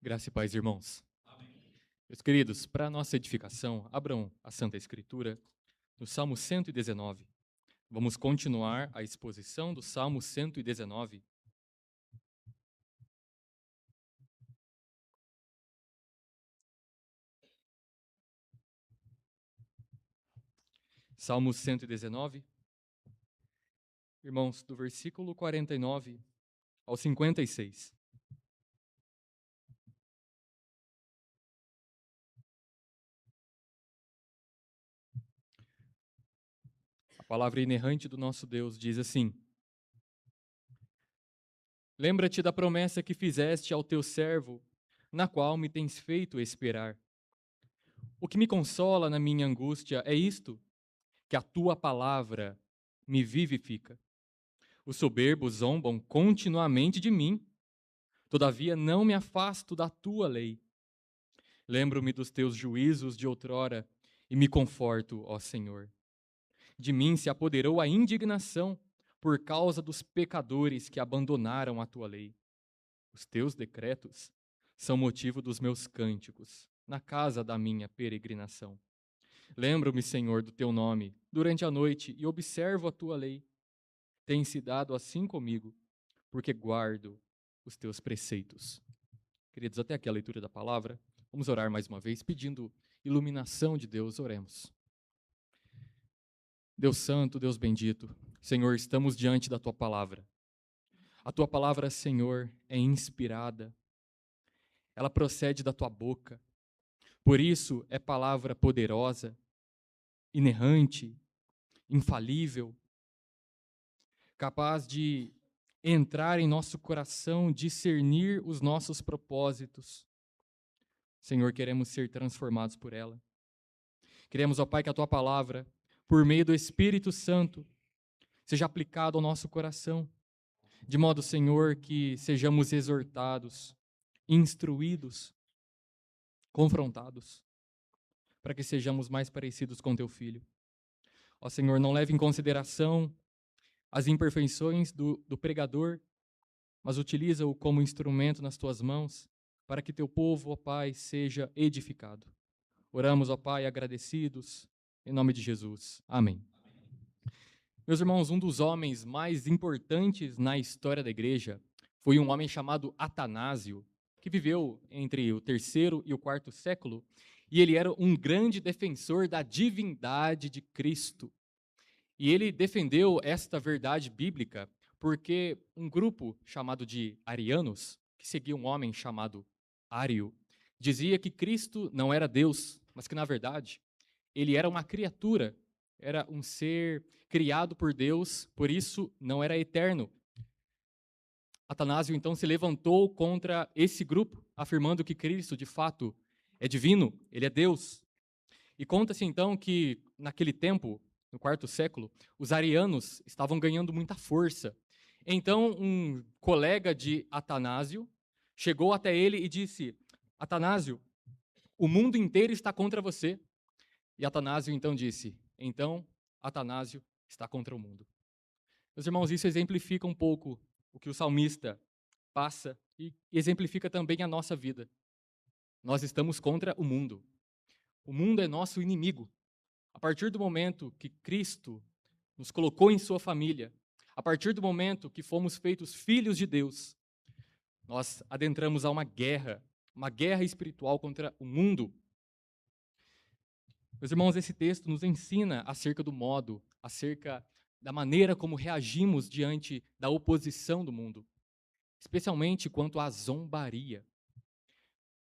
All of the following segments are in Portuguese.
Graça e paz, irmãos. Meus queridos, para a nossa edificação, abram a Santa Escritura no Salmo 119. Vamos continuar a exposição do Salmo 119. Salmo 119, irmãos, do versículo 49 ao 56. A palavra inerrante do nosso Deus diz assim: Lembra-te da promessa que fizeste ao teu servo, na qual me tens feito esperar. O que me consola na minha angústia é isto, que a tua palavra me vivifica. Os soberbos zombam continuamente de mim, todavia não me afasto da tua lei. Lembro-me dos teus juízos de outrora e me conforto, ó Senhor. De mim se apoderou a indignação por causa dos pecadores que abandonaram a tua lei. Os teus decretos são motivo dos meus cânticos, na casa da minha peregrinação. Lembro-me, Senhor, do teu nome durante a noite e observo a tua lei. Tem-se dado assim comigo, porque guardo os teus preceitos. Queridos, até aqui a leitura da palavra. Vamos orar mais uma vez, pedindo iluminação de Deus. Oremos. Deus santo, Deus bendito, Senhor, estamos diante da tua palavra. A tua palavra, Senhor, é inspirada. Ela procede da tua boca. Por isso é palavra poderosa, inerrante, infalível, capaz de entrar em nosso coração, discernir os nossos propósitos. Senhor, queremos ser transformados por ela. Queremos, ó Pai, que a Tua palavra, por meio do Espírito Santo, seja aplicada ao nosso coração, de modo, Senhor, que sejamos exortados, instruídos, confrontados, para que sejamos mais parecidos com Teu Filho. Ó Senhor, não leve em consideração as imperfeições do pregador, mas utiliza-o como instrumento nas Tuas mãos, para que Teu povo, ó Pai, seja edificado. Oramos, ó Pai, agradecidos, em nome de Jesus. Amém. Meus irmãos, um dos homens mais importantes na história da igreja foi um homem chamado Atanásio, que viveu entre o terceiro e o quarto século, e ele era um grande defensor da divindade de Cristo. E ele defendeu esta verdade bíblica porque um grupo chamado de arianos, que seguia um homem chamado Ário, dizia que Cristo não era Deus, mas que, na verdade, ele era uma criatura, era um ser criado por Deus, por isso não era eterno. Atanásio, então, se levantou contra esse grupo, afirmando que Cristo, de fato, é divino, ele é Deus. E conta-se, então, que naquele tempo, no quarto século, os arianos estavam ganhando muita força. Então, um colega de Atanásio chegou até ele e disse: Atanásio, o mundo inteiro está contra você. E Atanásio então disse: então, Atanásio está contra o mundo. Meus irmãos, isso exemplifica um pouco o que o salmista passa e exemplifica também a nossa vida. Nós estamos contra o mundo. O mundo é nosso inimigo. A partir do momento que Cristo nos colocou em sua família, a partir do momento que fomos feitos filhos de Deus, nós adentramos a uma guerra espiritual contra o mundo. Meus irmãos, esse texto nos ensina acerca do modo, acerca da maneira como reagimos diante da oposição do mundo, especialmente quanto à zombaria.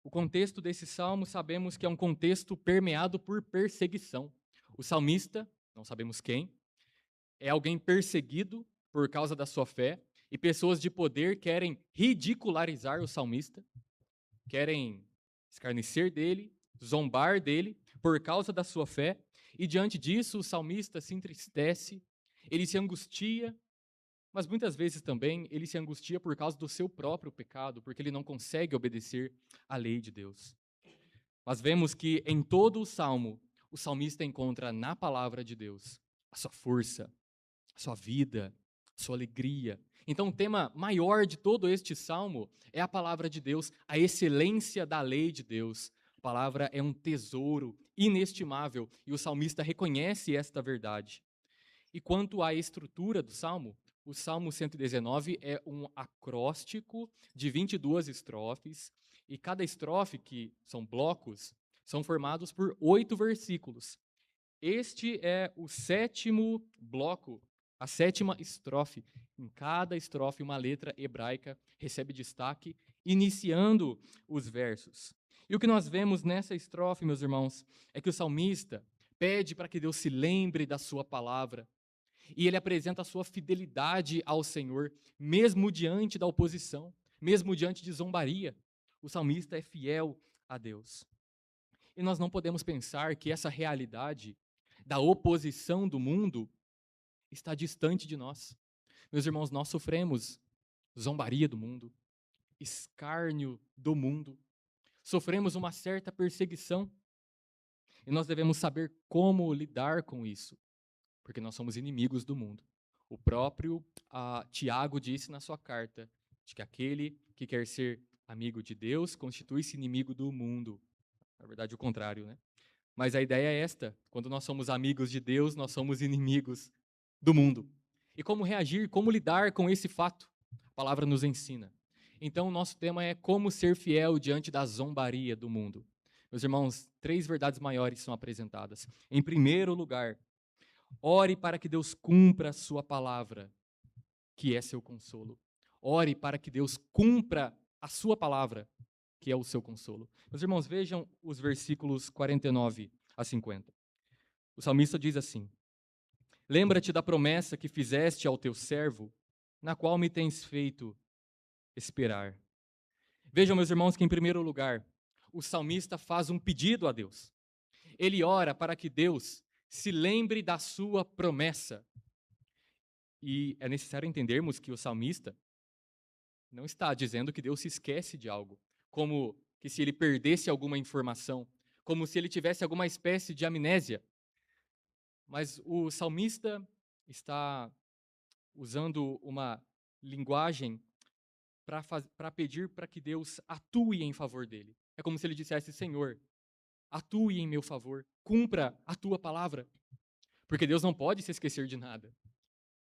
O contexto desse salmo sabemos que é um contexto permeado por perseguição. O salmista, não sabemos quem, é alguém perseguido por causa da sua fé, e pessoas de poder querem ridicularizar o salmista, querem escarnecer dele, zombar dele por causa da sua fé, e diante disso o salmista se entristece, ele se angustia, mas muitas vezes também ele se angustia por causa do seu próprio pecado, porque ele não consegue obedecer à lei de Deus. Mas vemos que em todo o salmo, o salmista encontra na palavra de Deus a sua força, a sua vida, a sua alegria. Então, o tema maior de todo este salmo é a palavra de Deus, a excelência da lei de Deus. A palavra é um tesouro inestimável e o salmista reconhece esta verdade. E quanto à estrutura do salmo, o Salmo 119 é um acróstico de 22 estrofes, e cada estrofe, que são blocos, são formados por 8 versículos. Este é o sétimo bloco, a sétima estrofe. Em cada estrofe, uma letra hebraica recebe destaque, iniciando os versos. E o que nós vemos nessa estrofe, meus irmãos, é que o salmista pede para que Deus se lembre da sua palavra, e ele apresenta a sua fidelidade ao Senhor, mesmo diante da oposição, mesmo diante de zombaria. O salmista é fiel a Deus. E nós não podemos pensar que essa realidade da oposição do mundo está distante de nós. Meus irmãos, nós sofremos zombaria do mundo, escárnio do mundo, sofremos uma certa perseguição, e nós devemos saber como lidar com isso, porque nós somos inimigos do mundo. O próprio Tiago disse na sua carta de que aquele que quer ser amigo de Deus constitui-se inimigo do mundo. Na verdade, o contrário, né? Mas a ideia é esta: quando nós somos amigos de Deus, nós somos inimigos do mundo. E como reagir, como lidar com esse fato? A palavra nos ensina. Então, o nosso tema é como ser fiel diante da zombaria do mundo. Meus irmãos, 3 verdades maiores são apresentadas. Em primeiro lugar, ore para que Deus cumpra a sua palavra, que é seu consolo. Ore para que Deus cumpra a sua palavra, que é o seu consolo. Meus irmãos, vejam os versículos 49 a 50. O salmista diz assim: Lembra-te da promessa que fizeste ao teu servo, na qual me tens feito esperar. Vejam, meus irmãos, que em primeiro lugar, o salmista faz um pedido a Deus. Ele ora para que Deus se lembre da sua promessa. E é necessário entendermos que o salmista não está dizendo que Deus se esquece de algo, como que se ele perdesse alguma informação, como se ele tivesse alguma espécie de amnésia. Mas o salmista está usando uma linguagem para pedir para que Deus atue em favor dele. É como se ele dissesse: Senhor, atue em meu favor, cumpra a tua palavra. Porque Deus não pode se esquecer de nada.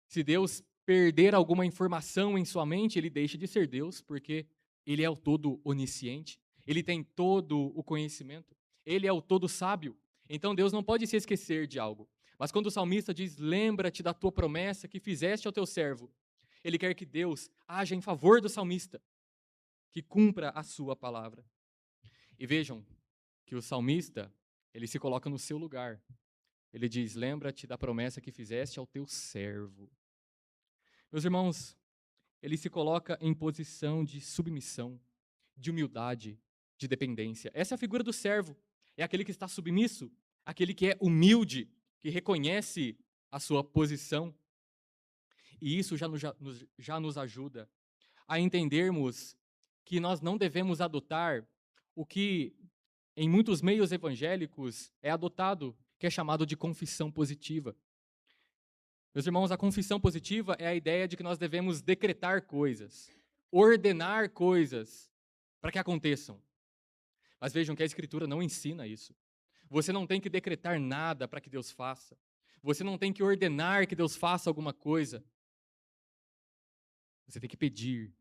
Se Deus perder alguma informação em sua mente, ele deixa de ser Deus, porque ele é o todo onisciente, ele tem todo o conhecimento, ele é o todo sábio. Então Deus não pode se esquecer de algo. Mas quando o salmista diz: lembra-te da tua promessa que fizeste ao teu servo, ele quer que Deus haja em favor do salmista, que cumpra a sua palavra. E vejam que o salmista, ele se coloca no seu lugar. Ele diz: lembra-te da promessa que fizeste ao teu servo. Meus irmãos, ele se coloca em posição de submissão, de humildade, de dependência. Essa é a figura do servo. É aquele que está submisso, aquele que é humilde, que reconhece a sua posição. E isso já nos ajuda a entendermos que nós não devemos adotar o que em muitos meios evangélicos é adotado, que é chamado de confissão positiva. Meus irmãos, a confissão positiva é a ideia de que nós devemos decretar coisas, ordenar coisas para que aconteçam. Mas vejam que a Escritura não ensina isso. Você não tem que decretar nada para que Deus faça. Você não tem que ordenar que Deus faça alguma coisa. Você tem que pedir,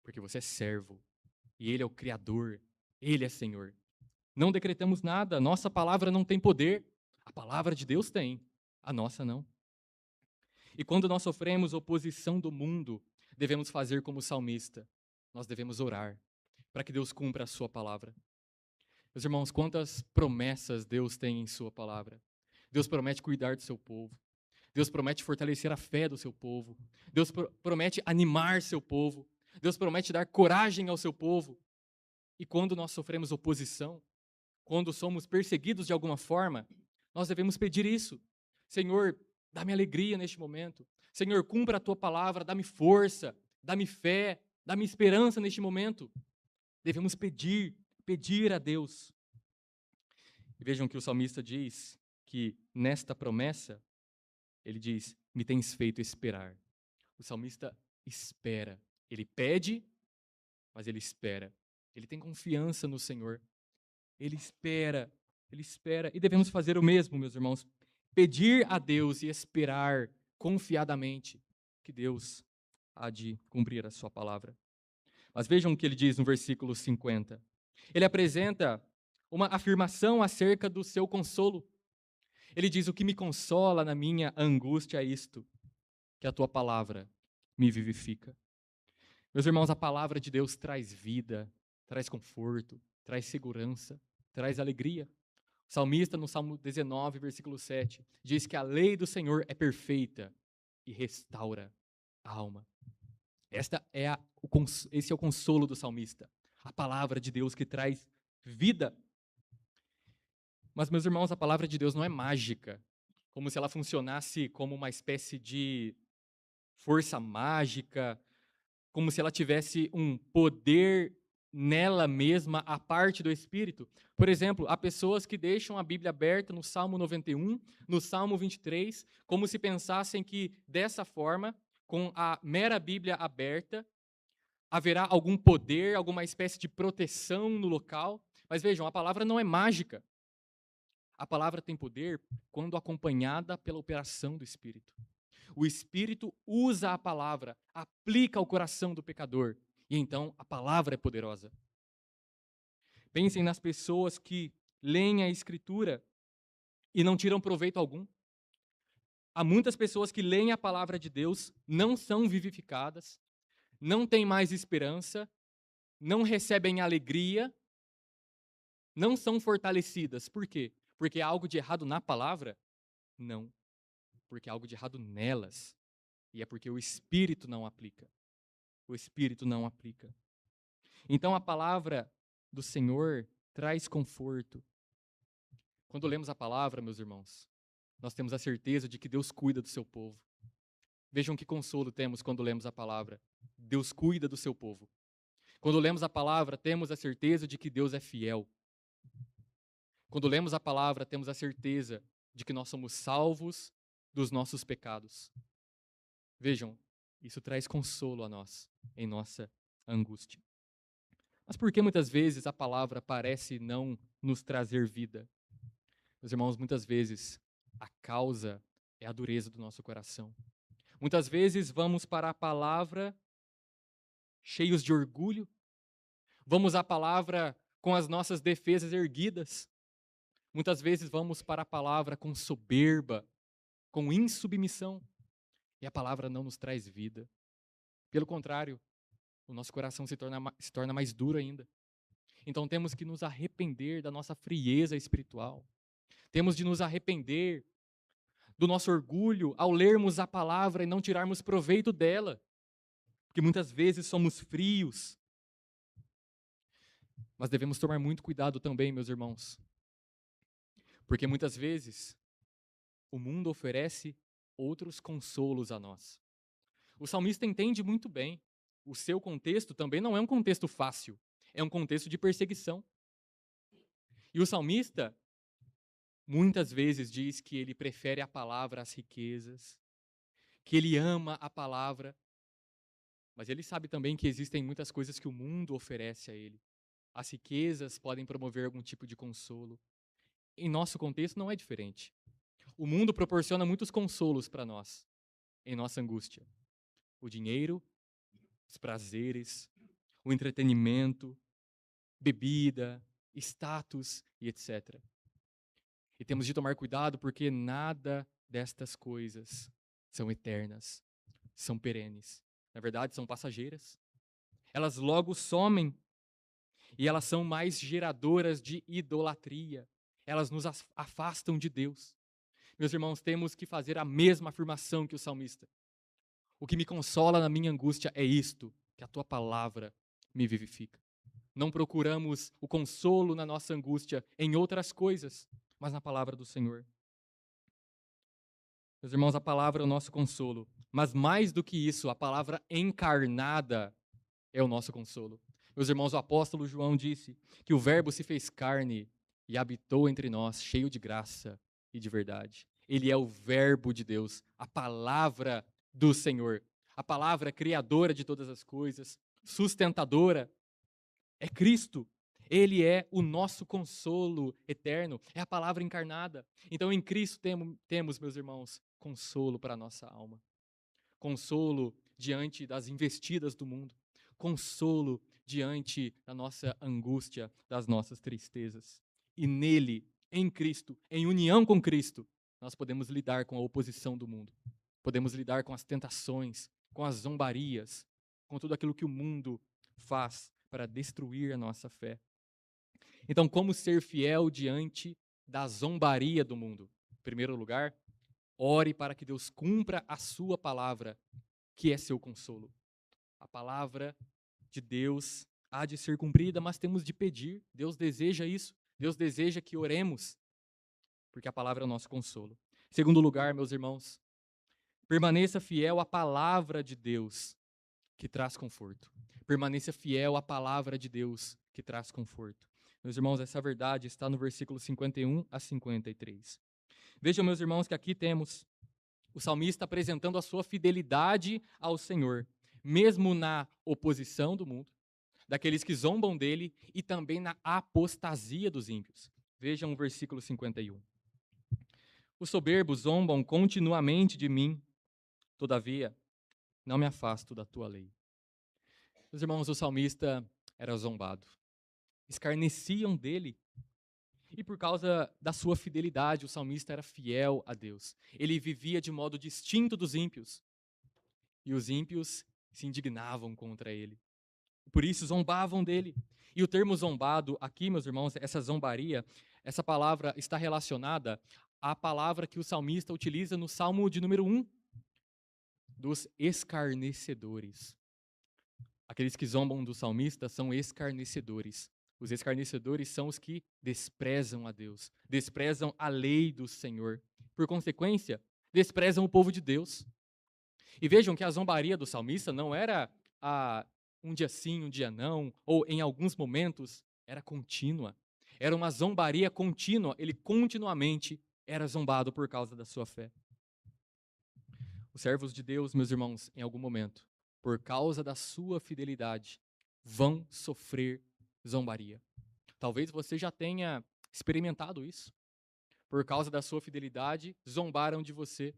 porque você é servo, e Ele é o Criador, Ele é Senhor. Não decretamos nada, nossa palavra não tem poder, a palavra de Deus tem, a nossa não. E quando nós sofremos oposição do mundo, devemos fazer como o salmista. Nós devemos orar para que Deus cumpra a sua palavra. Meus irmãos, quantas promessas Deus tem em sua palavra. Deus promete cuidar do seu povo. Deus promete fortalecer a fé do seu povo. Deus promete animar seu povo. Deus promete dar coragem ao seu povo. E quando nós sofremos oposição, quando somos perseguidos de alguma forma, nós devemos pedir isso. Senhor, dá-me alegria neste momento. Senhor, cumpra a tua palavra, dá-me força, dá-me fé, dá-me esperança neste momento. Devemos pedir a Deus. E vejam que o salmista diz que nesta promessa, ele diz: me tens feito esperar. O salmista espera. Ele pede, mas ele espera. Ele tem confiança no Senhor. Ele espera, ele espera. E devemos fazer o mesmo, meus irmãos. Pedir a Deus e esperar confiadamente que Deus há de cumprir a sua palavra. Mas vejam o que ele diz no versículo 50. Ele apresenta uma afirmação acerca do seu consolo. Ele diz: o que me consola na minha angústia é isto, que a tua palavra me vivifica. Meus irmãos, a palavra de Deus traz vida, traz conforto, traz segurança, traz alegria. O salmista, no Salmo 19, versículo 7, diz que a lei do Senhor é perfeita e restaura a alma. Esse é o consolo do salmista, a palavra de Deus que traz vida. Mas, meus irmãos, a palavra de Deus não é mágica, como se ela funcionasse como uma espécie de força mágica, como se ela tivesse um poder nela mesma, a parte do Espírito. Por exemplo, há pessoas que deixam a Bíblia aberta no Salmo 91, no Salmo 23, como se pensassem que, dessa forma, com a mera Bíblia aberta, haverá algum poder, alguma espécie de proteção no local. Mas vejam, a palavra não é mágica. A palavra tem poder quando acompanhada pela operação do Espírito. O Espírito usa a palavra, aplica ao coração do pecador, e então a palavra é poderosa. Pensem nas pessoas que leem a Escritura e não tiram proveito algum. Há muitas pessoas que leem a palavra de Deus, não são vivificadas, não têm mais esperança, não recebem alegria, não são fortalecidas. Por quê? Porque há algo de errado na palavra? Não. Porque há algo de errado nelas. E é porque o Espírito não aplica. O Espírito não aplica. Então a palavra do Senhor traz conforto. Quando lemos a palavra, meus irmãos, nós temos a certeza de que Deus cuida do seu povo. Vejam que consolo temos quando lemos a palavra. Deus cuida do seu povo. Quando lemos a palavra, temos a certeza de que Deus é fiel. Quando lemos a palavra, temos a certeza de que nós somos salvos dos nossos pecados. Vejam, isso traz consolo a nós, em nossa angústia. Mas por que muitas vezes a palavra parece não nos trazer vida? Meus irmãos, muitas vezes a causa é a dureza do nosso coração. Muitas vezes vamos para a palavra cheios de orgulho, vamos à palavra com as nossas defesas erguidas. Muitas vezes vamos para a palavra com soberba, com insubmissão, e a palavra não nos traz vida. Pelo contrário, o nosso coração se torna mais duro ainda. Então temos que nos arrepender da nossa frieza espiritual. Temos de nos arrepender do nosso orgulho ao lermos a palavra e não tirarmos proveito dela. Porque muitas vezes somos frios. Mas devemos tomar muito cuidado também, meus irmãos. Porque muitas vezes o mundo oferece outros consolos a nós. O salmista entende muito bem. O seu contexto também não é um contexto fácil. É um contexto de perseguição. E o salmista muitas vezes diz que ele prefere a palavra às riquezas, que ele ama a palavra, mas ele sabe também que existem muitas coisas que o mundo oferece a ele. As riquezas podem promover algum tipo de consolo. Em nosso contexto não é diferente. O mundo proporciona muitos consolos para nós, em nossa angústia. O dinheiro, os prazeres, o entretenimento, bebida, status e etc. E temos de tomar cuidado porque nada destas coisas são eternas, são perenes. Na verdade, são passageiras. Elas logo somem e elas são mais geradoras de idolatria. Elas nos afastam de Deus. Meus irmãos, temos que fazer a mesma afirmação que o salmista. O que me consola na minha angústia é isto, que a tua palavra me vivifica. Não procuramos o consolo na nossa angústia em outras coisas, mas na palavra do Senhor. Meus irmãos, a palavra é o nosso consolo, mas mais do que isso, a palavra encarnada é o nosso consolo. Meus irmãos, o apóstolo João disse que o Verbo se fez carne e habitou entre nós, cheio de graça e de verdade. Ele é o Verbo de Deus, a palavra do Senhor. a palavra criadora de todas as coisas, sustentadora, é Cristo. Ele é o nosso consolo eterno, é a palavra encarnada. Então, em Cristo temos, meus irmãos, consolo para a nossa alma. Consolo diante das investidas do mundo. Consolo diante da nossa angústia, das nossas tristezas. E nele, em Cristo, em união com Cristo, nós podemos lidar com a oposição do mundo. Podemos lidar com as tentações, com as zombarias, com tudo aquilo que o mundo faz para destruir a nossa fé. Então, como ser fiel diante da zombaria do mundo? Em primeiro lugar, ore para que Deus cumpra a sua palavra, que é seu consolo. A palavra de Deus há de ser cumprida, mas temos de pedir. Deus deseja isso. Deus deseja que oremos, porque a palavra é o nosso consolo. Em segundo lugar, meus irmãos, permaneça fiel à palavra de Deus, que traz conforto. Permaneça fiel à palavra de Deus, que traz conforto. Meus irmãos, essa verdade está no versículo 51 a 53. Vejam, meus irmãos, que aqui temos o salmista apresentando a sua fidelidade ao Senhor, mesmo na oposição do mundo, daqueles que zombam dele e também na apostasia dos ímpios. Vejam o versículo 51. Os soberbos zombam continuamente de mim, todavia, não me afasto da tua lei. Meus irmãos, o salmista era zombado. Escarneciam dele. E por causa da sua fidelidade, o salmista era fiel a Deus. Ele vivia de modo distinto dos ímpios. E os ímpios se indignavam contra ele. Por isso zombavam dele. E o termo zombado aqui, meus irmãos, essa zombaria, essa palavra está relacionada à palavra que o salmista utiliza no Salmo de número 1, dos escarnecedores. Aqueles que zombam do salmista são escarnecedores. Os escarnecedores são os que desprezam a Deus, desprezam a lei do Senhor. Por consequência, desprezam o povo de Deus. E vejam que a zombaria do salmista não era um dia sim, um dia não, ou em alguns momentos, era contínua. Era uma zombaria contínua, ele continuamente era zombado por causa da sua fé. Os servos de Deus, meus irmãos, em algum momento, por causa da sua fidelidade, vão sofrer zombaria. Talvez você já tenha experimentado isso. Por causa da sua fidelidade, zombaram de você,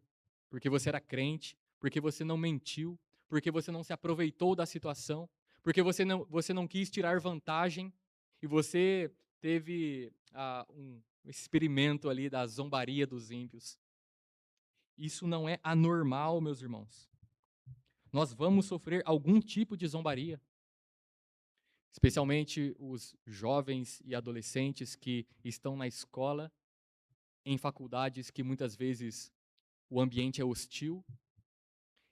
porque você era crente, porque você não mentiu, porque você não se aproveitou da situação, porque você não quis tirar vantagem e você teve um experimento ali da zombaria dos ímpios. Isso não é anormal, meus irmãos. Nós vamos sofrer algum tipo de zombaria. Especialmente os jovens e adolescentes que estão na escola, em faculdades que muitas vezes o ambiente é hostil.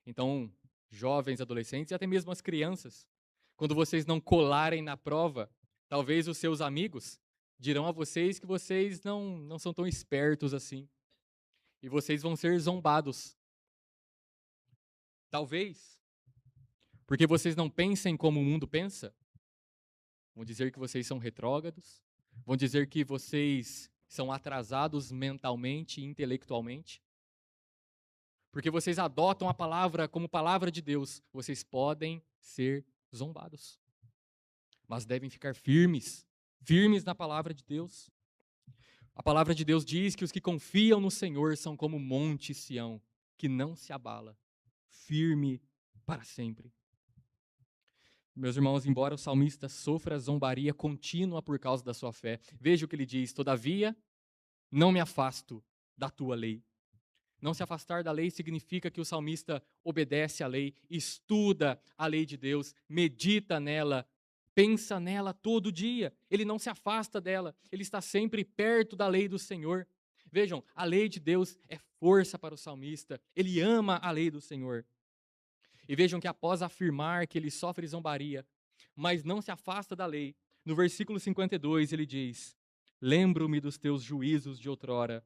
Então, jovens, adolescentes e até mesmo as crianças, quando vocês não colarem na prova, talvez os seus amigos dirão a vocês que vocês não são tão espertos assim. E vocês vão ser zombados. Talvez, porque vocês não pensem como o mundo pensa. Vão dizer que vocês são retrógrados. Vão dizer que vocês são atrasados mentalmente e intelectualmente. Porque vocês adotam a palavra como palavra de Deus. Vocês podem ser zombados. Mas devem ficar firmes. Firmes na palavra de Deus. A palavra de Deus diz que os que confiam no Senhor são como o monte Sião, que não se abala, firme para sempre. Meus irmãos, embora o salmista sofra zombaria contínua por causa da sua fé, veja o que ele diz: todavia, não me afasto da tua lei. Não se afastar da lei significa que o salmista obedece à lei, estuda a lei de Deus, medita nela, pensa nela todo dia. Ele não se afasta dela, ele está sempre perto da lei do Senhor. Vejam, a lei de Deus é força para o salmista, ele ama a lei do Senhor. E vejam que após afirmar que ele sofre zombaria, mas não se afasta da lei, no versículo 52 ele diz: lembro-me dos teus juízos de outrora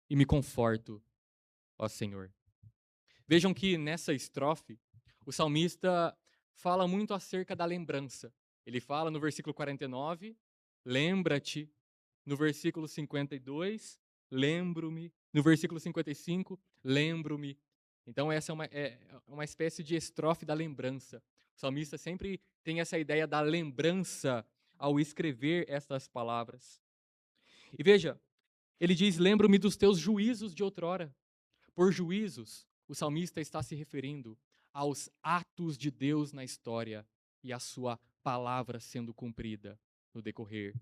e me conforto, ó Senhor. Vejam que nessa estrofe, o salmista fala muito acerca da lembrança. Ele fala no versículo 49, lembra-te. No versículo 52, lembro-me. No versículo 55, lembro-me. Então, essa é uma espécie de estrofe da lembrança. O salmista sempre tem essa ideia da lembrança ao escrever estas palavras. E veja, ele diz: lembro-me dos teus juízos de outrora. Por juízos, o salmista está se referindo aos atos de Deus na história e a sua palavra sendo cumprida no decorrer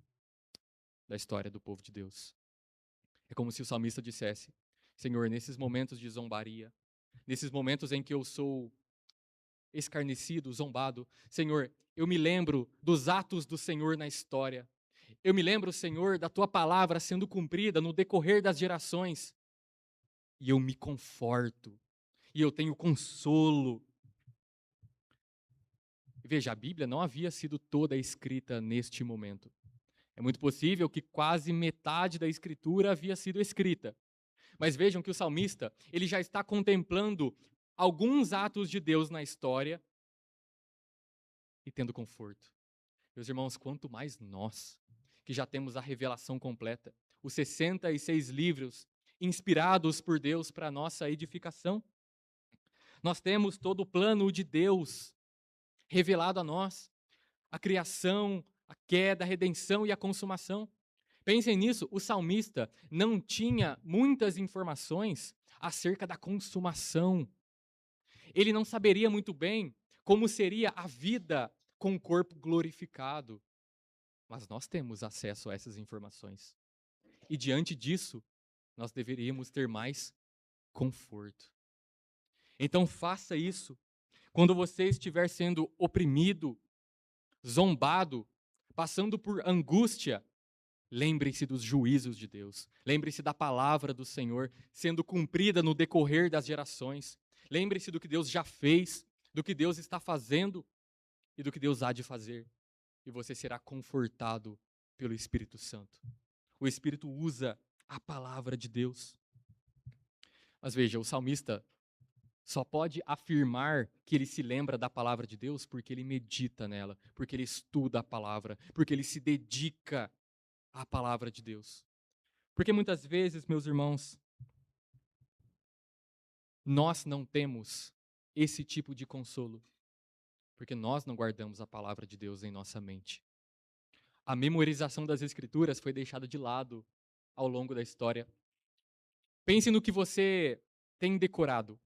da história do povo de Deus. É como se o salmista dissesse: Senhor, nesses momentos de zombaria, nesses momentos em que eu sou escarnecido, zombado, Senhor, eu me lembro dos atos do Senhor na história. Eu me lembro, Senhor, da tua palavra sendo cumprida no decorrer das gerações. E eu me conforto. E eu tenho consolo. Veja, a Bíblia não havia sido toda escrita neste momento. É muito possível que quase metade da escritura havia sido escrita. Mas vejam que o salmista, ele já está contemplando alguns atos de Deus na história e tendo conforto. Meus irmãos, quanto mais nós, que já temos a revelação completa, os 66 livros inspirados por Deus para a nossa edificação. Nós temos todo o plano de Deus revelado a nós, a criação, a queda, a redenção e a consumação. Pensem nisso, o salmista não tinha muitas informações acerca da consumação. Ele não saberia muito bem como seria a vida com o corpo glorificado. Mas nós temos acesso a essas informações. E diante disso, nós deveríamos ter mais conforto. Então faça isso. Quando você estiver sendo oprimido, zombado, passando por angústia, lembre-se dos juízos de Deus. Lembre-se da palavra do Senhor sendo cumprida no decorrer das gerações. Lembre-se do que Deus já fez, do que Deus está fazendo e do que Deus há de fazer. E você será confortado pelo Espírito Santo. O Espírito usa a palavra de Deus. Mas veja, o salmista só pode afirmar que ele se lembra da palavra de Deus porque ele medita nela, porque ele estuda a palavra, porque ele se dedica à palavra de Deus. Porque muitas vezes, meus irmãos, nós não temos esse tipo de consolo, porque nós não guardamos a palavra de Deus em nossa mente. A memorização das Escrituras foi deixada de lado ao longo da história. Pense no que você tem decorado.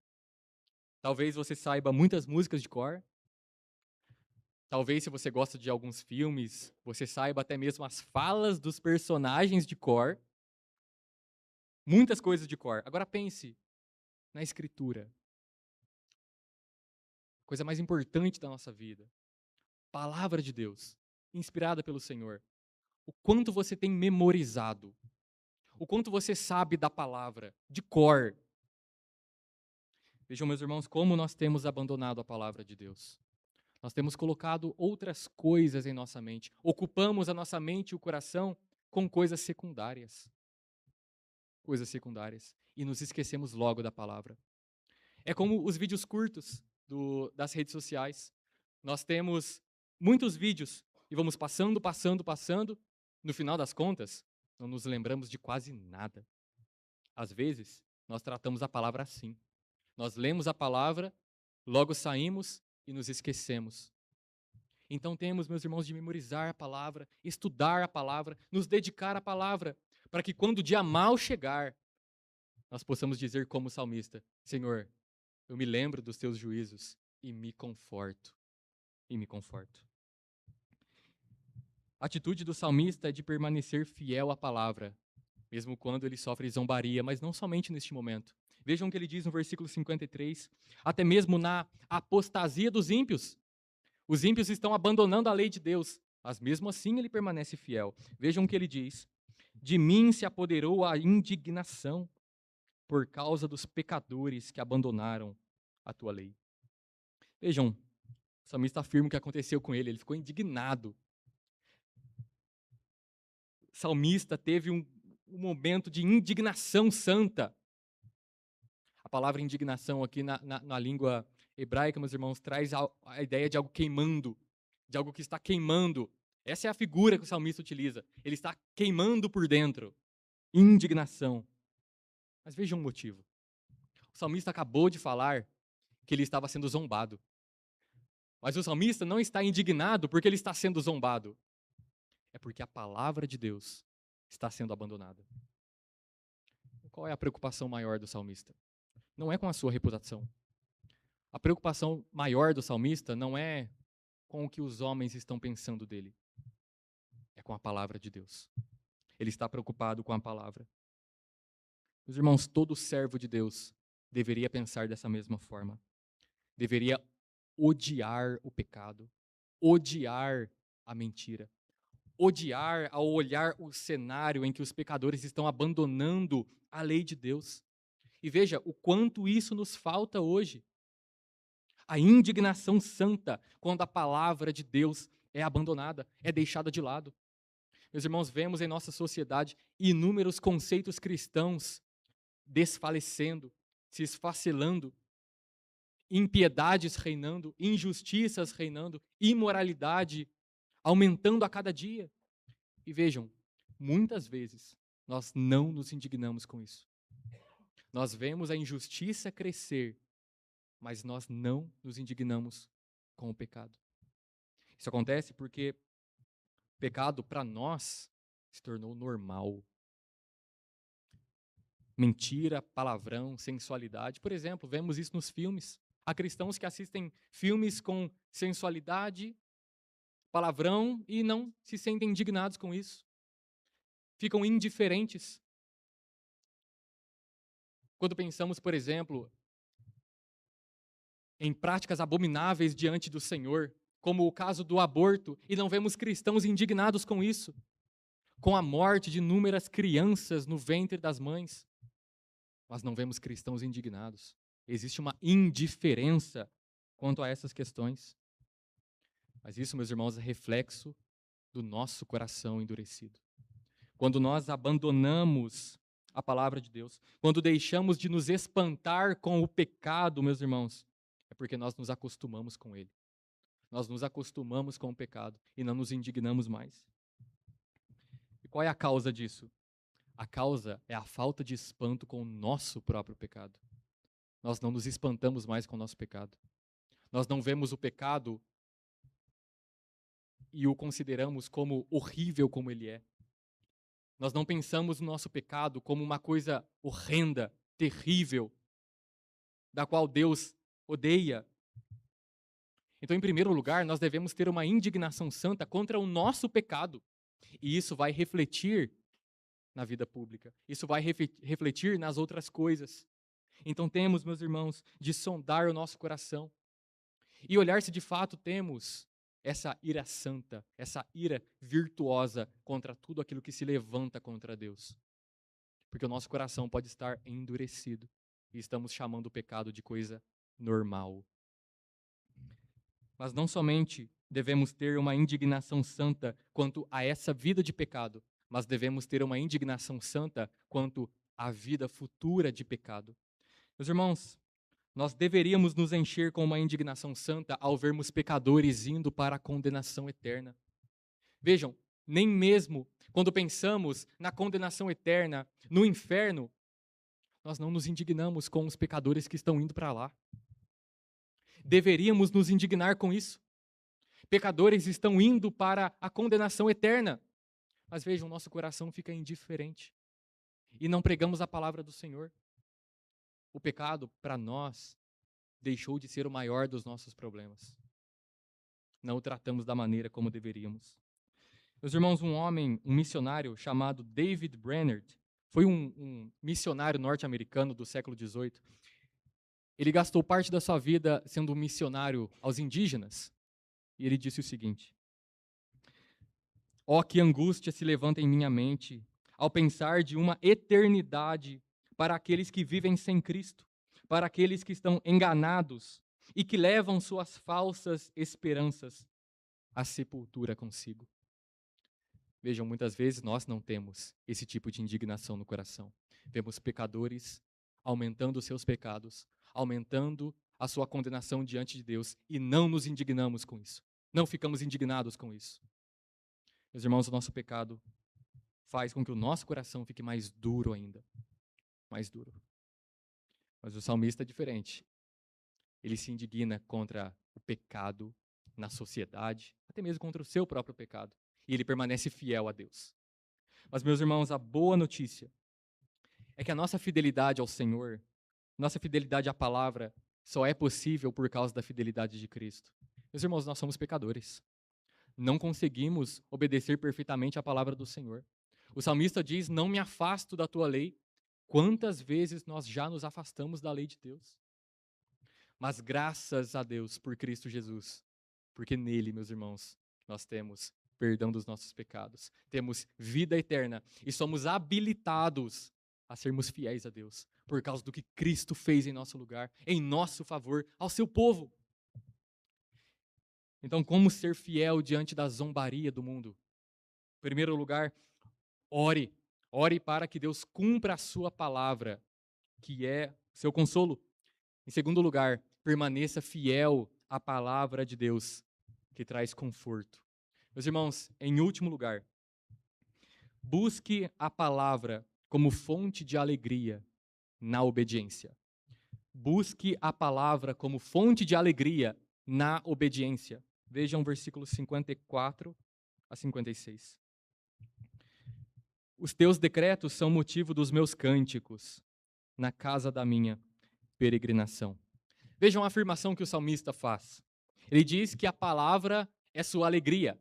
Talvez você saiba muitas músicas de cor. Talvez, se você gosta de alguns filmes, você saiba até mesmo as falas dos personagens de cor. Muitas coisas de cor. Agora pense na Escritura. Coisa mais importante da nossa vida. Palavra de Deus, inspirada pelo Senhor. O quanto você tem memorizado. O quanto você sabe da palavra, de cor. Vejam, meus irmãos, como nós temos abandonado a palavra de Deus. Nós temos colocado outras coisas em nossa mente. Ocupamos a nossa mente e o coração com coisas secundárias. Coisas secundárias. E nos esquecemos logo da palavra. É como os vídeos curtos das redes sociais. Nós temos muitos vídeos e vamos passando, passando, passando. No final das contas, não nos lembramos de quase nada. Às vezes, nós tratamos a palavra assim. Nós lemos a palavra, logo saímos e nos esquecemos. Então temos, meus irmãos, de memorizar a palavra, estudar a palavra, nos dedicar à palavra, para que quando o dia mal chegar, nós possamos dizer como o salmista: Senhor, eu me lembro dos teus juízos e me conforto. E me conforto. A atitude do salmista é de permanecer fiel à palavra, mesmo quando ele sofre zombaria, mas não somente neste momento. Vejam o que ele diz no versículo 53, até mesmo na apostasia dos ímpios. Os ímpios estão abandonando a lei de Deus, mas mesmo assim ele permanece fiel. Vejam o que ele diz: de mim se apoderou a indignação por causa dos pecadores que abandonaram a tua lei. Vejam, o salmista afirma o que aconteceu com ele ficou indignado. O salmista teve um momento de indignação santa. A palavra indignação aqui na língua hebraica, meus irmãos, traz a ideia de algo queimando, de algo que está queimando. Essa é a figura que o salmista utiliza. Ele está queimando por dentro. Indignação. Mas vejam o motivo. O salmista acabou de falar que ele estava sendo zombado. Mas o salmista não está indignado porque ele está sendo zombado. É porque a palavra de Deus está sendo abandonada. Qual é a preocupação maior do salmista? Não é com a sua reputação. A preocupação maior do salmista não é com o que os homens estão pensando dele. É com a palavra de Deus. Ele está preocupado com a palavra. Meus irmãos, todo servo de Deus deveria pensar dessa mesma forma. Deveria odiar o pecado, odiar a mentira, odiar ao olhar o cenário em que os pecadores estão abandonando a lei de Deus. E veja o quanto isso nos falta hoje. A indignação santa quando a palavra de Deus é abandonada, é deixada de lado. Meus irmãos, vemos em nossa sociedade inúmeros conceitos cristãos desfalecendo, se esfacelando, impiedades reinando, injustiças reinando, imoralidade aumentando a cada dia. E vejam, muitas vezes nós não nos indignamos com isso. Nós vemos a injustiça crescer, mas nós não nos indignamos com o pecado. Isso acontece porque o pecado, para nós, se tornou normal. Mentira, palavrão, sensualidade. Por exemplo, vemos isso nos filmes. Há cristãos que assistem filmes com sensualidade, palavrão e não se sentem indignados com isso. Ficam indiferentes. Quando pensamos, por exemplo, em práticas abomináveis diante do Senhor, como o caso do aborto, e não vemos cristãos indignados com isso, com a morte de inúmeras crianças no ventre das mães, mas não vemos cristãos indignados. Existe uma indiferença quanto a essas questões. Mas isso, meus irmãos, é reflexo do nosso coração endurecido. Quando nós abandonamos a palavra de Deus, quando deixamos de nos espantar com o pecado, meus irmãos, é porque nós nos acostumamos com ele. Nós nos acostumamos com o pecado e não nos indignamos mais. E qual é a causa disso? A causa é a falta de espanto com o nosso próprio pecado. Nós não nos espantamos mais com o nosso pecado. Nós não vemos o pecado e o consideramos como horrível como ele é. Nós não pensamos no nosso pecado como uma coisa horrenda, terrível, da qual Deus odeia. Então, em primeiro lugar, nós devemos ter uma indignação santa contra o nosso pecado. E isso vai refletir na vida pública. Isso vai refletir nas outras coisas. Então, temos, meus irmãos, de sondar o nosso coração e olhar se de fato temos essa ira santa, essa ira virtuosa contra tudo aquilo que se levanta contra Deus. Porque o nosso coração pode estar endurecido e estamos chamando o pecado de coisa normal. Mas não somente devemos ter uma indignação santa quanto a essa vida de pecado, mas devemos ter uma indignação santa quanto à vida futura de pecado. Meus irmãos, nós deveríamos nos encher com uma indignação santa ao vermos pecadores indo para a condenação eterna. Vejam, nem mesmo quando pensamos na condenação eterna, no inferno, nós não nos indignamos com os pecadores que estão indo para lá. Deveríamos nos indignar com isso. Pecadores estão indo para a condenação eterna. Mas vejam, nosso coração fica indiferente. E não pregamos a palavra do Senhor. O pecado, para nós, deixou de ser o maior dos nossos problemas. Não o tratamos da maneira como deveríamos. Meus irmãos, um missionário chamado David Brainerd, foi um missionário norte-americano do século XVIII. Ele gastou parte da sua vida sendo um missionário aos indígenas. E ele disse o seguinte: ó, que angústia se levanta em minha mente ao pensar de uma eternidade para aqueles que vivem sem Cristo, para aqueles que estão enganados e que levam suas falsas esperanças à sepultura consigo. Vejam, muitas vezes nós não temos esse tipo de indignação no coração. Vemos pecadores aumentando os seus pecados, aumentando a sua condenação diante de Deus e não nos indignamos com isso. Não ficamos indignados com isso. Meus irmãos, o nosso pecado faz com que o nosso coração fique mais duro ainda. Mais duro. Mas o salmista é diferente. Ele se indigna contra o pecado na sociedade, até mesmo contra o seu próprio pecado. E ele permanece fiel a Deus. Mas, meus irmãos, a boa notícia é que a nossa fidelidade ao Senhor, nossa fidelidade à palavra, só é possível por causa da fidelidade de Cristo. Meus irmãos, nós somos pecadores. Não conseguimos obedecer perfeitamente à palavra do Senhor. O salmista diz: não me afasto da tua lei. Quantas vezes nós já nos afastamos da lei de Deus? Mas graças a Deus por Cristo Jesus, porque nele, meus irmãos, nós temos perdão dos nossos pecados, temos vida eterna e somos habilitados a sermos fiéis a Deus, por causa do que Cristo fez em nosso lugar, em nosso favor, ao seu povo. Então, como ser fiel diante da zombaria do mundo? Em primeiro lugar, ore. Ore para que Deus cumpra a sua palavra, que é seu consolo. Em segundo lugar, permaneça fiel à palavra de Deus, que traz conforto. Meus irmãos, em último lugar, busque a palavra como fonte de alegria na obediência. Busque a palavra como fonte de alegria na obediência. Vejam versículos 54 a 56. Os teus decretos são motivo dos meus cânticos na casa da minha peregrinação. Vejam a afirmação que o salmista faz. Ele diz que a palavra é sua alegria,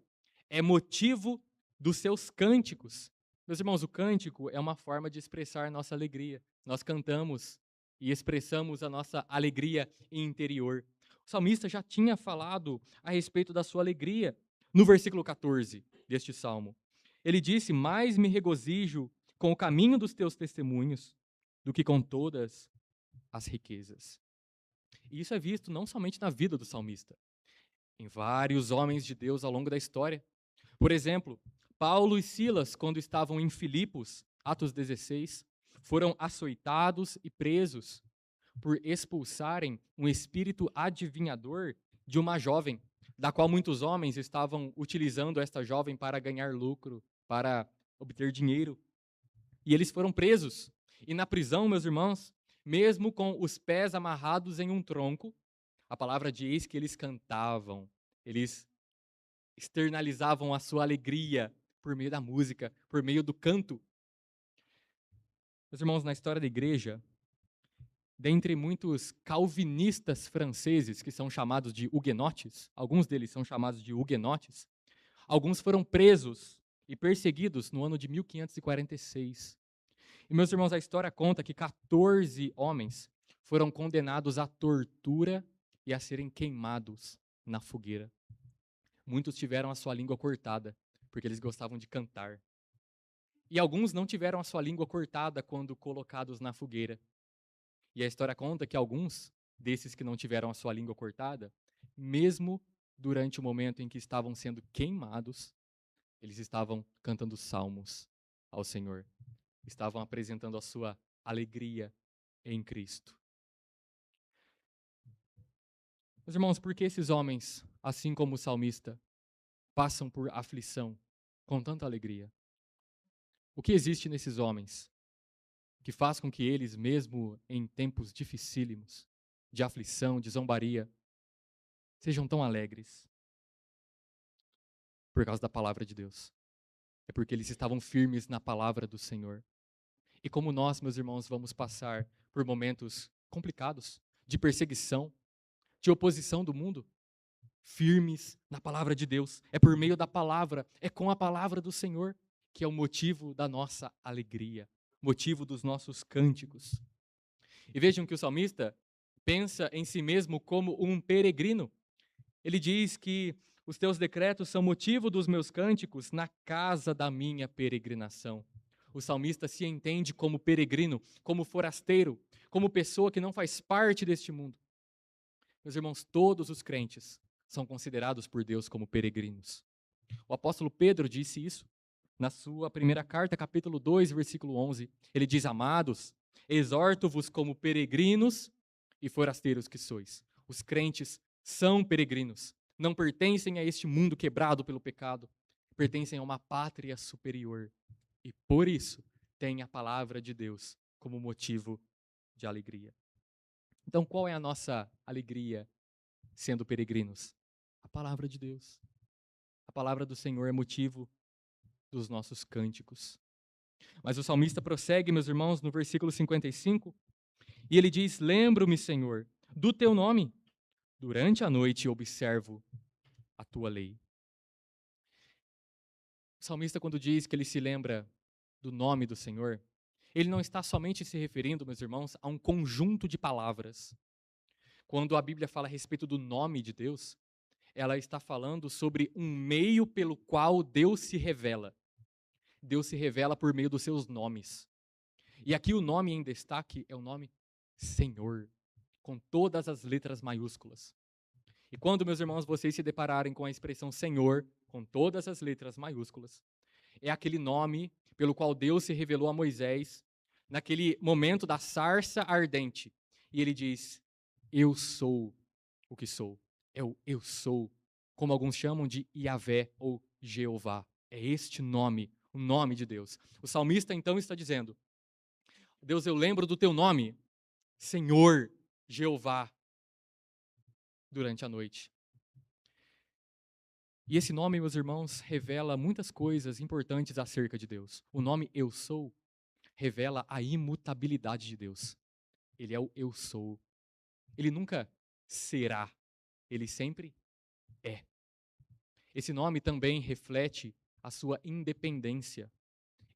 é motivo dos seus cânticos. Meus irmãos, o cântico é uma forma de expressar nossa alegria. Nós cantamos e expressamos a nossa alegria interior. O salmista já tinha falado a respeito da sua alegria no versículo 14 deste salmo. Ele disse: mais me regozijo com o caminho dos teus testemunhos do que com todas as riquezas. E isso é visto não somente na vida do salmista, em vários homens de Deus ao longo da história. Por exemplo, Paulo e Silas, quando estavam em Filipos, Atos 16, foram açoitados e presos por expulsarem um espírito adivinhador de uma jovem, da qual muitos homens estavam utilizando esta jovem para ganhar lucro, para obter dinheiro. E eles foram presos. E na prisão, meus irmãos, mesmo com os pés amarrados em um tronco, a palavra diz que eles cantavam, eles externalizavam a sua alegria por meio da música, por meio do canto. Meus irmãos, na história da igreja, dentre muitos calvinistas franceses que são chamados de huguenotes, alguns deles são chamados de huguenotes, alguns foram presos e perseguidos no ano de 1546. E, meus irmãos, a história conta que 14 homens foram condenados à tortura e a serem queimados na fogueira. Muitos tiveram a sua língua cortada, porque eles gostavam de cantar. E alguns não tiveram a sua língua cortada quando colocados na fogueira. E a história conta que alguns desses que não tiveram a sua língua cortada, mesmo durante o momento em que estavam sendo queimados, eles estavam cantando salmos ao Senhor. Estavam apresentando a sua alegria em Cristo. Meus irmãos, por que esses homens, assim como o salmista, passam por aflição com tanta alegria? O que existe nesses homens que faz com que eles, mesmo em tempos dificílimos, de aflição, de zombaria, sejam tão alegres? Por causa da palavra de Deus. É porque eles estavam firmes na palavra do Senhor. E como nós, meus irmãos, vamos passar por momentos complicados, de perseguição, de oposição do mundo, firmes na palavra de Deus. É por meio da palavra, é com a palavra do Senhor, que é o motivo da nossa alegria, motivo dos nossos cânticos. E vejam que o salmista pensa em si mesmo como um peregrino. Ele diz que os teus decretos são motivo dos meus cânticos na casa da minha peregrinação. O salmista se entende como peregrino, como forasteiro, como pessoa que não faz parte deste mundo. Meus irmãos, todos os crentes são considerados por Deus como peregrinos. O apóstolo Pedro disse isso na sua primeira carta, capítulo 2, versículo 11. Ele diz: amados, exorto-vos como peregrinos e forasteiros que sois. Os crentes são peregrinos, não pertencem a este mundo quebrado pelo pecado, pertencem a uma pátria superior. E por isso têm a palavra de Deus como motivo de alegria. Então, qual é a nossa alegria sendo peregrinos? A palavra de Deus. A palavra do Senhor é motivo dos nossos cânticos. Mas o salmista prossegue, meus irmãos, no versículo 55, e ele diz: Lembro-me, Senhor, do teu nome. Durante a noite observo a tua lei. O salmista, quando diz que ele se lembra do nome do Senhor, ele não está somente se referindo, meus irmãos, a um conjunto de palavras. Quando a Bíblia fala a respeito do nome de Deus, ela está falando sobre um meio pelo qual Deus se revela. Deus se revela por meio dos seus nomes. E aqui o nome em destaque é o nome Senhor, com todas as letras maiúsculas. E quando, meus irmãos, vocês se depararem com a expressão Senhor, com todas as letras maiúsculas, é aquele nome pelo qual Deus se revelou a Moisés naquele momento da sarça ardente. E ele diz: Eu sou o que sou. É o eu sou, como alguns chamam de Yahvé ou Jeová. É este nome, o nome de Deus. O salmista então está dizendo: Deus, eu lembro do teu nome, Senhor Jeová, durante a noite. E esse nome, meus irmãos, revela muitas coisas importantes acerca de Deus. O nome Eu Sou revela a imutabilidade de Deus. Ele é o Eu Sou. Ele nunca será, ele sempre é. Esse nome também reflete a sua independência.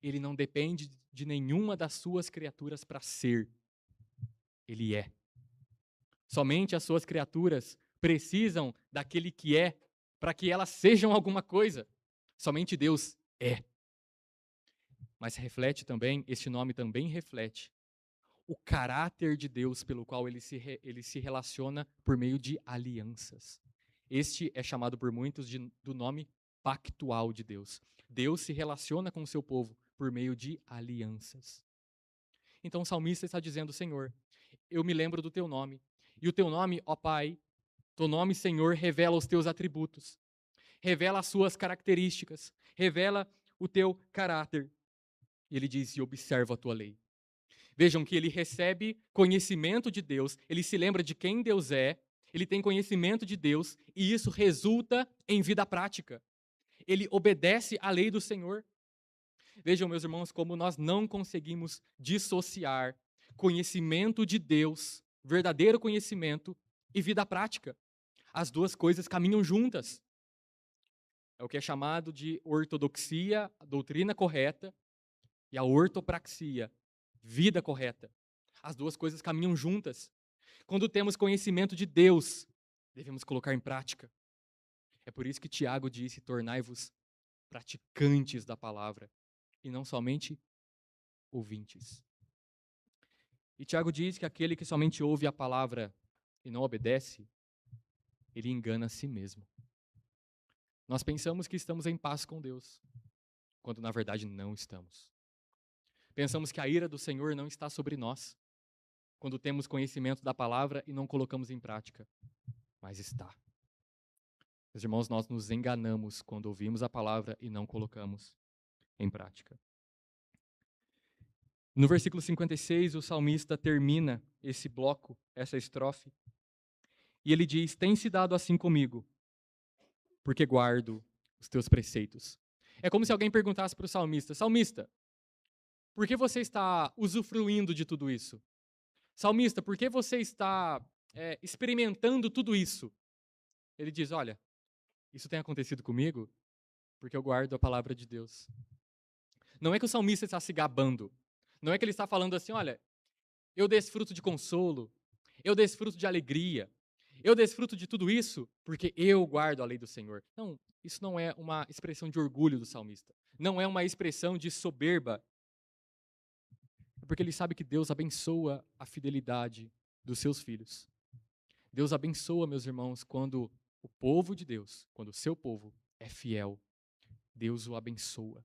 Ele não depende de nenhuma das suas criaturas para ser. Ele é. Somente as suas criaturas precisam daquele que é para que elas sejam alguma coisa. Somente Deus é. Mas reflete também, este nome também reflete o caráter de Deus pelo qual ele se relaciona por meio de alianças. Este é chamado por muitos do nome pactual de Deus. Deus se relaciona com o seu povo por meio de alianças. Então o salmista está dizendo: Senhor, eu me lembro do teu nome. E o teu nome, ó Pai, teu nome, Senhor, revela os teus atributos, revela as suas características, revela o teu caráter. E ele diz: e observa a tua lei. Vejam que ele recebe conhecimento de Deus, ele se lembra de quem Deus é, ele tem conhecimento de Deus, e isso resulta em vida prática. Ele obedece à lei do Senhor. Vejam, meus irmãos, como nós não conseguimos dissociar conhecimento de Deus, verdadeiro conhecimento, e vida prática. As duas coisas caminham juntas. É o que é chamado de ortodoxia, a doutrina correta, e a ortopraxia, vida correta. As duas coisas caminham juntas. Quando temos conhecimento de Deus, devemos colocar em prática. É por isso que Tiago disse: tornai-vos praticantes da palavra, e não somente ouvintes. E Tiago diz que aquele que somente ouve a palavra e não obedece, ele engana a si mesmo. Nós pensamos que estamos em paz com Deus, quando na verdade não estamos. Pensamos que a ira do Senhor não está sobre nós, quando temos conhecimento da palavra e não colocamos em prática. Mas está. Meus irmãos, nós nos enganamos quando ouvimos a palavra e não colocamos em prática. No versículo 56, o salmista termina esse bloco, essa estrofe, e ele diz: tem-se dado assim comigo, porque guardo os teus preceitos. É como se alguém perguntasse para o salmista: salmista, por que você está usufruindo de tudo isso? Salmista, por que você está experimentando tudo isso? Ele diz: olha, isso tem acontecido comigo porque eu guardo a palavra de Deus. Não é que o salmista está se gabando. Não é que ele está falando assim: olha, eu desfruto de consolo, eu desfruto de alegria, eu desfruto de tudo isso porque eu guardo a lei do Senhor. Não, isso não é uma expressão de orgulho do salmista. Não é uma expressão de soberba. É porque ele sabe que Deus abençoa a fidelidade dos seus filhos. Deus abençoa, meus irmãos, quando o povo de Deus, quando o seu povo é fiel. Deus o abençoa.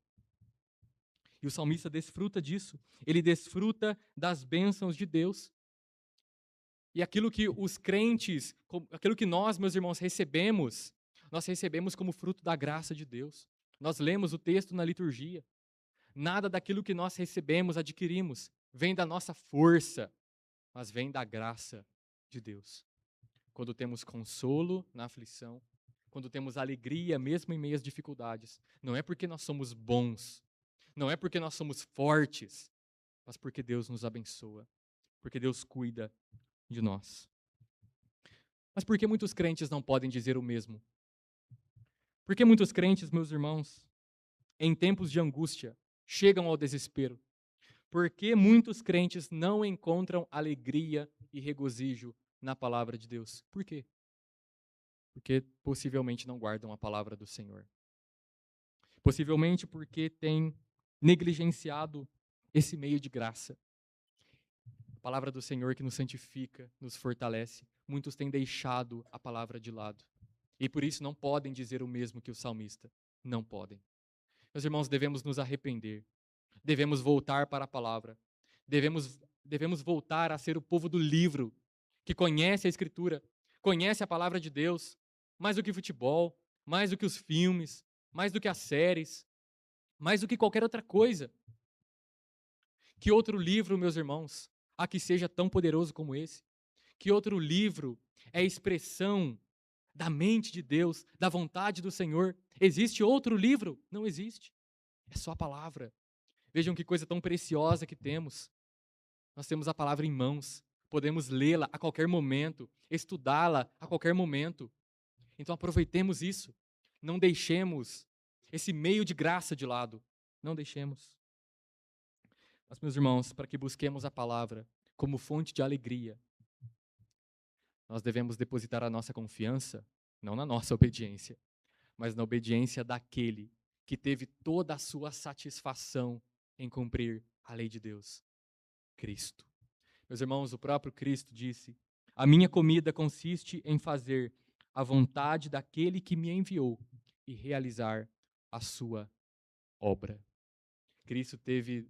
E o salmista desfruta disso. Ele desfruta das bênçãos de Deus. E aquilo que os crentes, aquilo que nós, meus irmãos, recebemos, nós recebemos como fruto da graça de Deus. Nós lemos o texto na liturgia. Nada daquilo que nós recebemos, adquirimos, vem da nossa força, mas vem da graça de Deus. Quando temos consolo na aflição, quando temos alegria mesmo em meio às dificuldades, não é porque nós somos bons, não é porque nós somos fortes, mas porque Deus nos abençoa, porque Deus cuida de nós. Mas por que muitos crentes não podem dizer o mesmo? Por que muitos crentes, meus irmãos, em tempos de angústia, chegam ao desespero? Por que muitos crentes não encontram alegria e regozijo na palavra de Deus? Por quê? Porque possivelmente não guardam a palavra do Senhor. Possivelmente porque têm negligenciado esse meio de graça. A palavra do Senhor que nos santifica, nos fortalece. Muitos têm deixado a palavra de lado. E por isso não podem dizer o mesmo que o salmista. Não podem. Meus irmãos, devemos nos arrepender. Devemos voltar para a palavra. Devemos voltar a ser o povo do livro, que conhece a Escritura, conhece a palavra de Deus, mais do que futebol, mais do que os filmes, mais do que as séries, mais do que qualquer outra coisa. Que outro livro, meus irmãos, há que seja tão poderoso como esse? Que outro livro é expressão da mente de Deus, da vontade do Senhor? Existe outro livro? Não existe. É só a palavra. Vejam que coisa tão preciosa que temos. Nós temos a palavra em mãos, podemos lê-la a qualquer momento, estudá-la a qualquer momento. Então aproveitemos isso. Não deixemos esse meio de graça de lado. Não deixemos. Mas, meus irmãos, para que busquemos a palavra como fonte de alegria, nós devemos depositar a nossa confiança, não na nossa obediência, mas na obediência daquele que teve toda a sua satisfação em cumprir a lei de Deus, Cristo. Meus irmãos, o próprio Cristo disse: a minha comida consiste em fazer a vontade daquele que me enviou e realizar a sua obra. Cristo teve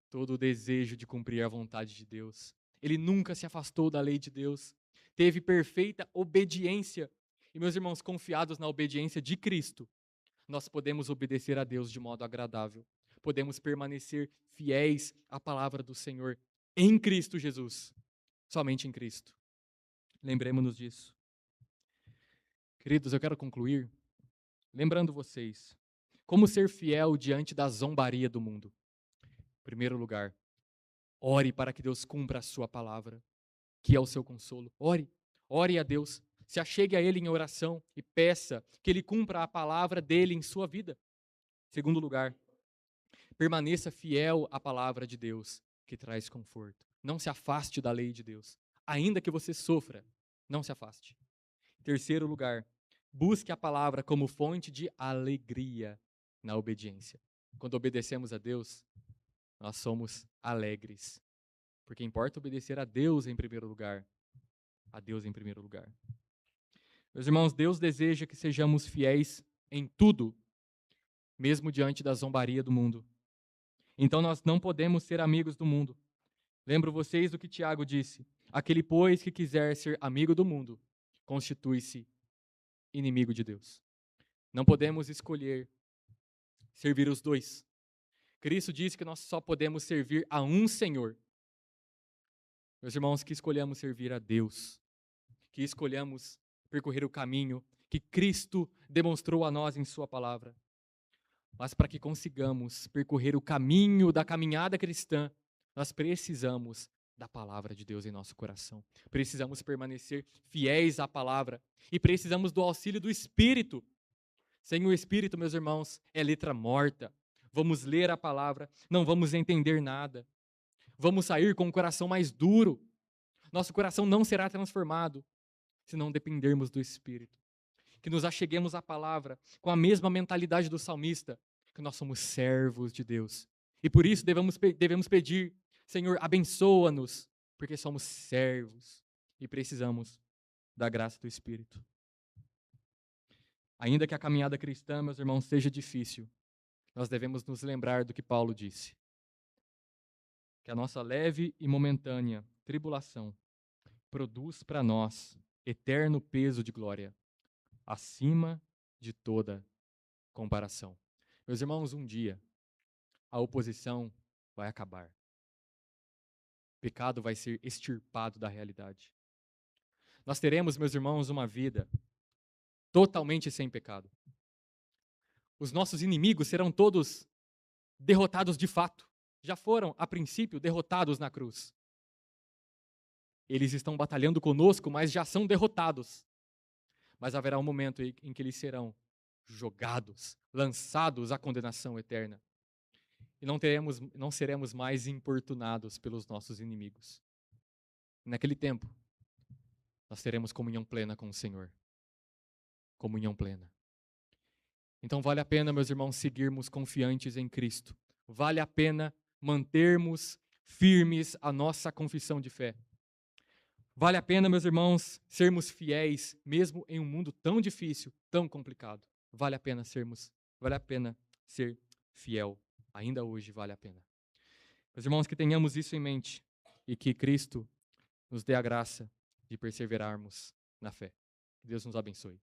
todo o desejo de cumprir a vontade de Deus. Ele nunca se afastou da lei de Deus. Teve perfeita obediência. E, meus irmãos, confiados na obediência de Cristo, nós podemos obedecer a Deus de modo agradável. Podemos permanecer fiéis à palavra do Senhor em Cristo Jesus. Somente em Cristo. Lembremos-nos disso. Queridos, eu quero concluir lembrando vocês como ser fiel diante da zombaria do mundo. Em primeiro lugar, ore para que Deus cumpra a sua palavra, que é o seu consolo. Ore a Deus. Se achegue a Ele em oração e peça que Ele cumpra a palavra dEle em sua vida. Segundo lugar, permaneça fiel à palavra de Deus, que traz conforto. Não se afaste da lei de Deus. Ainda que você sofra, não se afaste. Terceiro lugar, busque a palavra como fonte de alegria na obediência. Quando obedecemos a Deus, nós somos alegres. Porque importa obedecer a Deus em primeiro lugar. A Deus em primeiro lugar. Meus irmãos, Deus deseja que sejamos fiéis em tudo, mesmo diante da zombaria do mundo. Então nós não podemos ser amigos do mundo. Lembro vocês do que Tiago disse: aquele, pois, que quiser ser amigo do mundo, constitui-se inimigo de Deus. Não podemos escolher servir os dois. Cristo disse que nós só podemos servir a um Senhor. Meus irmãos, que escolhamos servir a Deus, que escolhamos percorrer o caminho que Cristo demonstrou a nós em sua palavra. Mas para que consigamos percorrer o caminho da caminhada cristã, nós precisamos da palavra de Deus em nosso coração. Precisamos permanecer fiéis à palavra e precisamos do auxílio do Espírito. Sem o Espírito, meus irmãos, é letra morta. Vamos ler a palavra, não vamos entender nada. Vamos sair com o coração mais duro. Nosso coração não será transformado se não dependermos do Espírito. Que nos acheguemos à palavra com a mesma mentalidade do salmista, que nós somos servos de Deus. E por isso devemos pedir: Senhor, abençoa-nos, porque somos servos e precisamos da graça do Espírito. Ainda que a caminhada cristã, meus irmãos, seja difícil, nós devemos nos lembrar do que Paulo disse: que a nossa leve e momentânea tribulação produz para nós eterno peso de glória, acima de toda comparação. Meus irmãos, um dia a oposição vai acabar. O pecado vai ser extirpado da realidade. nós teremos, meus irmãos, uma vida totalmente sem pecado. Os nossos inimigos serão todos derrotados de fato. Já foram, a princípio, derrotados na cruz. Eles estão batalhando conosco, mas já são derrotados. Mas haverá um momento em que eles serão jogados, lançados à condenação eterna. E não seremos mais importunados pelos nossos inimigos. Naquele tempo, nós teremos comunhão plena com o Senhor. Comunhão plena. Então vale a pena, meus irmãos, seguirmos confiantes em Cristo. Vale a pena mantermos firmes a nossa confissão de fé. Vale a pena, meus irmãos, sermos fiéis, mesmo em um mundo tão difícil, tão complicado. Vale a pena ser fiel. Ainda hoje vale a pena. Meus irmãos, que tenhamos isso em mente e que Cristo nos dê a graça de perseverarmos na fé. Que Deus nos abençoe.